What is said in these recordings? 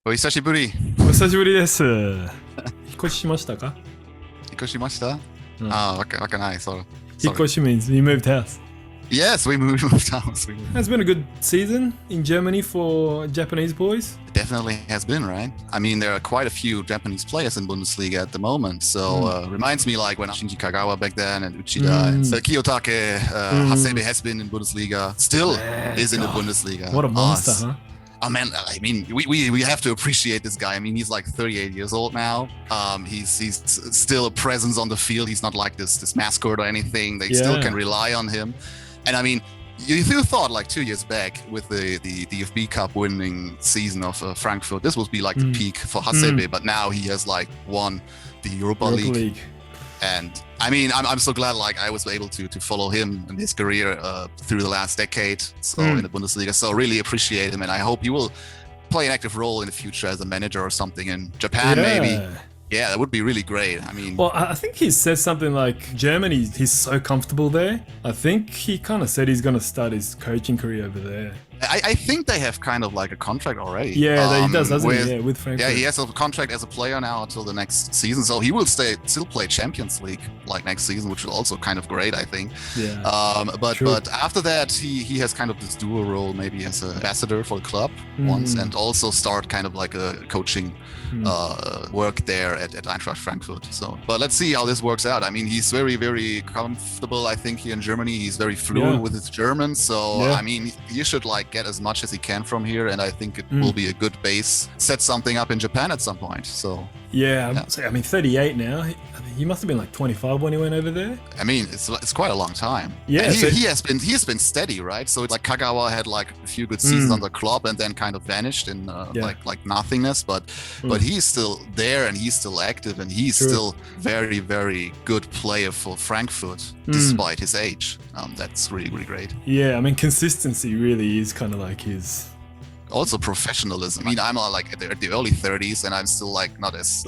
お久しぶり。お久しぶりです。引っ越ししましたか？引っ越しました？わかんない。そう。引っ越し means you moved house. Yes, we moved house. It's been a good season in Germany for Japanese boys. It definitely has been, right? I mean, there are quite a few Japanese players in Bundesliga at the moment. So reminds me like when Shinji Kagawa back then and Uchida and Kiyotake, Hasebe has been in Bundesliga. Still is in the Bundesliga. What a monster, huh? Oh man, I mean, we have to appreciate this guy. I mean, he's like 38 years old now. He's still a presence on the field. He's not like this mascot or anything. They still can rely on him. And I mean, you thought like 2 years back with the DFB Cup winning season of Frankfurt, this would be like the peak for Hasebe. But now he has like won the Europa League. And I mean, I'm so glad like I was able to follow him in his career through the last decade, so in the Bundesliga. So really appreciate him, and I hope he will play an active role in the future as a manager or something in Japan, maybe. Yeah, that would be really great. I mean, well, I think he said something like Germany, he's so comfortable there. I think he kind of said he's going to start his coaching career over there. I think they have kind of like a contract already. Yeah, he does, doesn't he? Yeah, with Frankfurt. Yeah, he has a contract as a player now until the next season, so he will still play Champions League like next season, which is also kind of great, I think. Yeah. But after that, he has kind of this dual role, maybe as an ambassador for the club once, and also start kind of like a coaching work there at Eintracht Frankfurt. So, but let's see how this works out. I mean, he's very, very comfortable, I think, here in Germany. He's very fluent with his German, so I mean, you should like get as much as he can from here, and I think it will be a good base. Set something up in Japan at some point. So I mean, 38 now. He must have been like 25 when he went over there. I mean, it's quite a long time. Yeah, and he has been steady, right? So like Kagawa had like a few good seasons on the club and then kind of vanished in like nothingness. But he's still there and he's still active and he's still very, very good player for Frankfurt despite his age. That's really, really great. Yeah, I mean, consistency really is kind of like his. Also professionalism. I mean, I'm like at the early 30s and I'm still like not as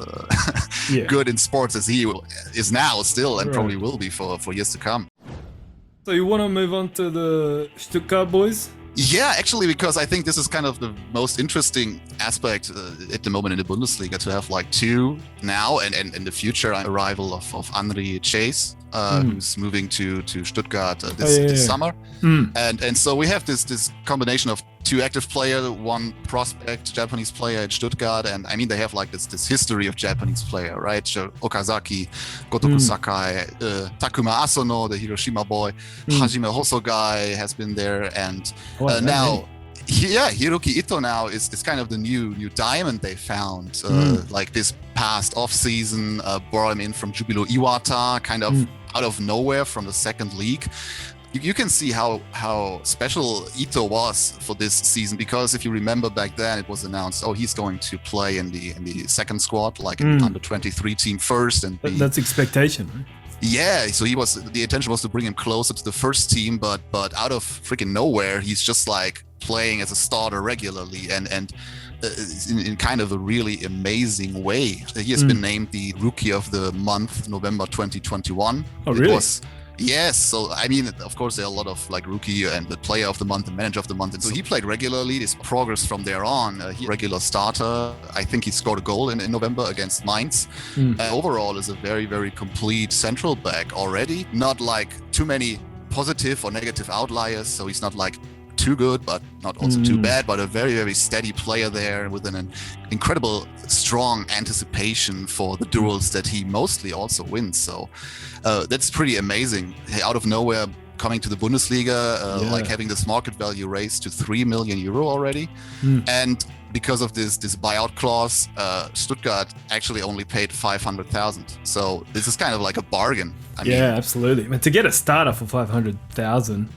good in sports as he is now still and probably will be for years to come. So you want to move on to the Stuttgart boys? Yeah, actually, because I think this is kind of the most interesting aspect at the moment in the Bundesliga to have like two now and in the future arrival of Henri Chase, who's moving to Stuttgart this summer. And so we have this combination of two active players, one prospect Japanese player at Stuttgart, and I mean they have like this history of Japanese player, right? So Okazaki, Gotoku Sakai, Takuma Asono, the Hiroshima boy, Hajime Hosogai has been there, and now Hiroki Ito now is kind of the new diamond they found. Like this past off season, brought him in from Jubilo Iwata, kind of out of nowhere from the second league. You can see how special Ito was for this season, because if you remember back then it was announced, he's going to play in the second squad, like in the under 23 team first, and that's expectation, right? Yeah, so the intention was to bring him closer to the first team, but out of freaking nowhere he's just like playing as a starter regularly and in kind of a really amazing way. He has been named the Rookie of the Month, November 2021. Oh, really? Yes, so I mean, of course, there are a lot of like rookie and the player of the month and manager of the month. And so he played regularly. This progress from there on. He regular starter. I think he scored a goal in November against Mainz. Overall, is a very, very complete central back already. Not like too many positive or negative outliers. So he's not like too good, but not also too bad, but a very, very steady player there with an incredible strong anticipation for the duels that he mostly also wins. So that's pretty amazing. Out of nowhere, coming to the Bundesliga, like having this market value raised to 3 million euro already. And because of this buyout clause, Stuttgart actually only paid 500,000. So this is kind of like a bargain. I mean, absolutely. I mean, to get a starter for 500,000.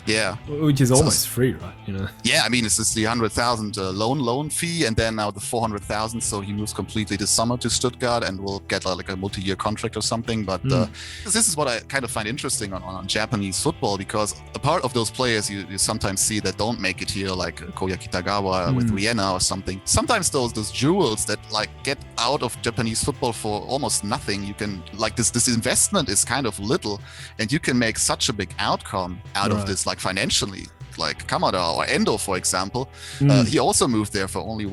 Yeah, which is almost free, right? You know. Yeah, I mean, it's just the 100,000 loan fee, and then now the 400,000. So he moves completely this summer to Stuttgart and will get like a multi-year contract or something. But this is what I kind of find interesting on Japanese football, because a part of those players you sometimes see that don't make it here, like Koya Kitagawa with Riena or something. Sometimes those jewels that like get out of Japanese football for almost nothing. You can like this investment is kind of little, and you can make such a big outcome out of this, like financially. like Kamada or Endo, for example, he also moved there for only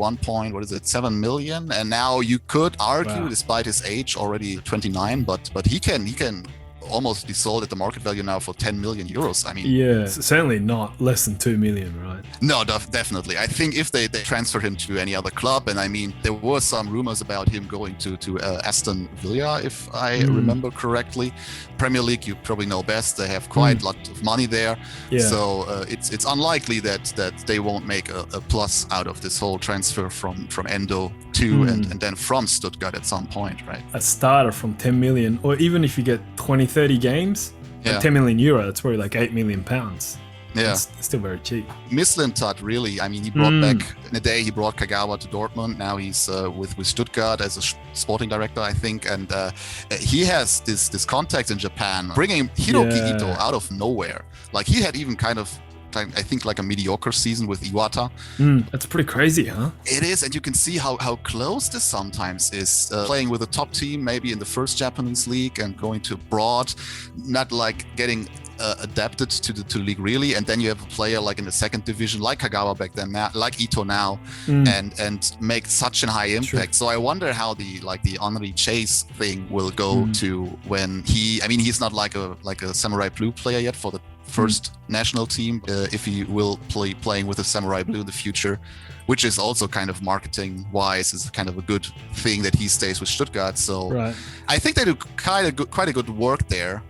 7 million, and now you could argue, despite his age, already 29, but he can almost be sold at the market value now for 10 million euros. I mean, yeah, certainly not less than 2 million, right? No, definitely. I think if they transferred him to any other club, and I mean, there were some rumors about him going to Aston Villa, if I remember correctly. Premier League, you probably know best. They have quite a lot of money there, so it's unlikely that they won't make a plus out of this whole transfer from Endo to and then from Stuttgart at some point, right? A starter from 10 million, or even if you get 20-30 games, 10 million euro, that's probably like 8 million pounds. Yeah, it's still very cheap. Mislintat, really. I mean, he brought back in a day. He brought Kagawa to Dortmund. Now he's with Stuttgart as a sporting director, I think, and he has this contact in Japan, bringing Hiroki Ito out of nowhere. Like he had even kind of, I think, like a mediocre season with Iwata. That's pretty crazy, huh? It is, and you can see how close this sometimes is. Playing with a top team, maybe in the first Japanese league, and going to abroad, not like getting adapted to league really, and then you have a player like in the second division, like Kagawa back then, like Ito now, and make such a high impact. So I wonder how the Henri Chase thing will go to when he's not like a Samurai Blue player yet for the first national team, if he will playing with the Samurai Blue in the future, which is also kind of marketing wise is kind of a good thing that he stays with Stuttgart. So I think they do quite a good work there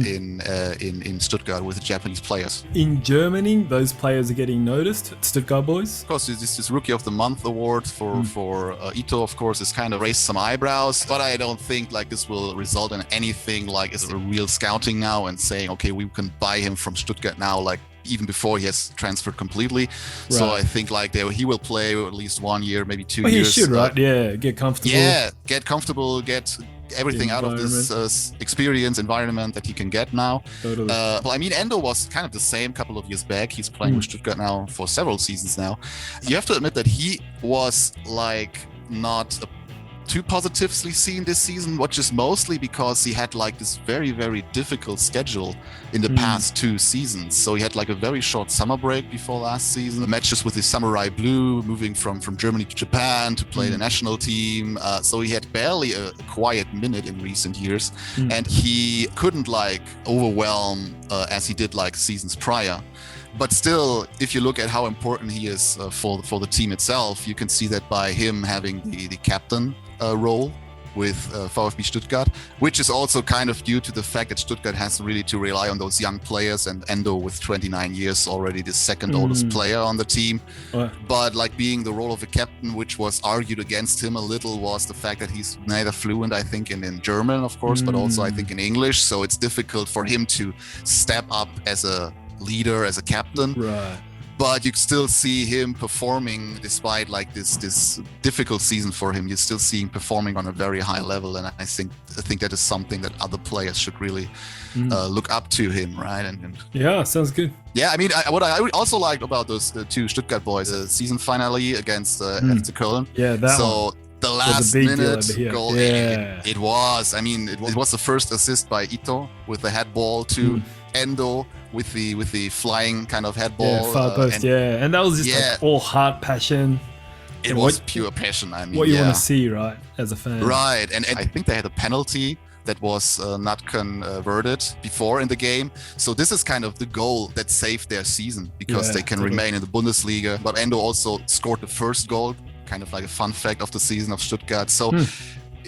in Stuttgart with the Japanese players. In Germany, those players are getting noticed. Stuttgart boys. Of course, this Rookie of the Month award for Ito, of course, is kind of raised some eyebrows, but I don't think like this will result in anything like is a real scouting now and saying, okay, we can buy him from Stuttgart now, like even before he has transferred completely. So I think like he will play at least 1 year, maybe 2 years. He should, right? Yeah, get comfortable. Yeah, get comfortable, get everything out of this experience environment that he can get now. Totally. Well, I mean, Endo was kind of the same a couple of years back. He's playing with Stuttgart now for several seasons now. You have to admit that he was like not too positively seen this season, which is mostly because he had like this very, very difficult schedule in the past 2 seasons. So he had like a very short summer break before last season, the matches with the Samurai Blue, moving from Germany to Japan to play the national team. So he had barely a quiet minute in recent years, and he couldn't like overwhelm as he did like seasons prior. But still, if you look at how important he is for the team itself, you can see that by him having the captain role with VfB Stuttgart, which is also kind of due to the fact that Stuttgart has really to rely on those young players, and Endo with 29 years already the second oldest player on the team. But like being the role of a captain, which was argued against him a little, was the fact that he's neither fluent, I think, in German, of course, but also I think in English. So it's difficult for him to step up as a leader, as a captain. Right. But you still see him performing despite like this difficult season for him. You're still seeing performing on a very high level, and I think that is something that other players should really look up to him, right? And yeah, sounds good. Yeah, I mean, what I also liked about those 2 Stuttgart boys, the season finale against FC Köln. Yeah, that so one. The last minute goal, yeah. it was. I mean, it was the first assist by Ito with the head ball to Endo with the flying kind of head ball. Yeah, far post, and that was just like all heart, passion. It was pure passion. I mean, what you want to see, right, as a fan. Right, and I think they had a penalty that was not converted before in the game. So this is kind of the goal that saved their season, because they can remain in the Bundesliga. But Endo also scored the first goal, kind of like a fun fact of the season of Stuttgart. So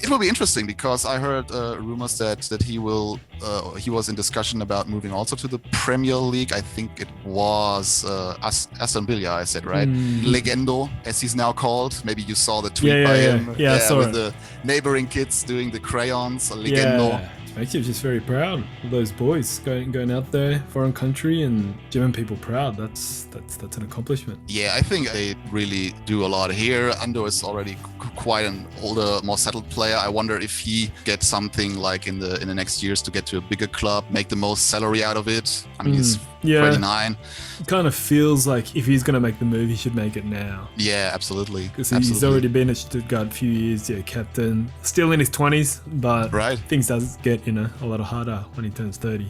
it will be interesting, because I heard rumors that he was in discussion about moving also to the Premier League. I think it was Aston Villa, I said, right? Legendo, as he's now called. Maybe you saw the tweet by him. Yeah, I saw with it. The neighboring kids doing the crayons, Legendo. Yeah. Makes you just very proud of those boys going out there, foreign country, and German people proud. That's an accomplishment. Yeah, I think they really do a lot here. Ando is already quite an older, more settled player. I wonder if he gets something like in the next years to get to a bigger club, make the most salary out of it. I mean, he's 29. It kind of feels like if he's going to make the move, he should make it now. Yeah, absolutely. Because he's already been at Stuttgart a few years, captain. Still in his 20s, but things does get, a lot harder when he turns 30.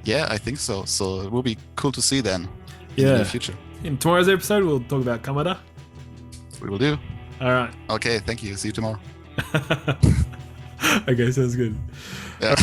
Yeah, I think so. So it will be cool to see then. in the Yeah. near future. In tomorrow's episode, we'll talk about Kamada. We will do. All right. Okay, thank you. See you tomorrow. Okay, sounds good. Yeah.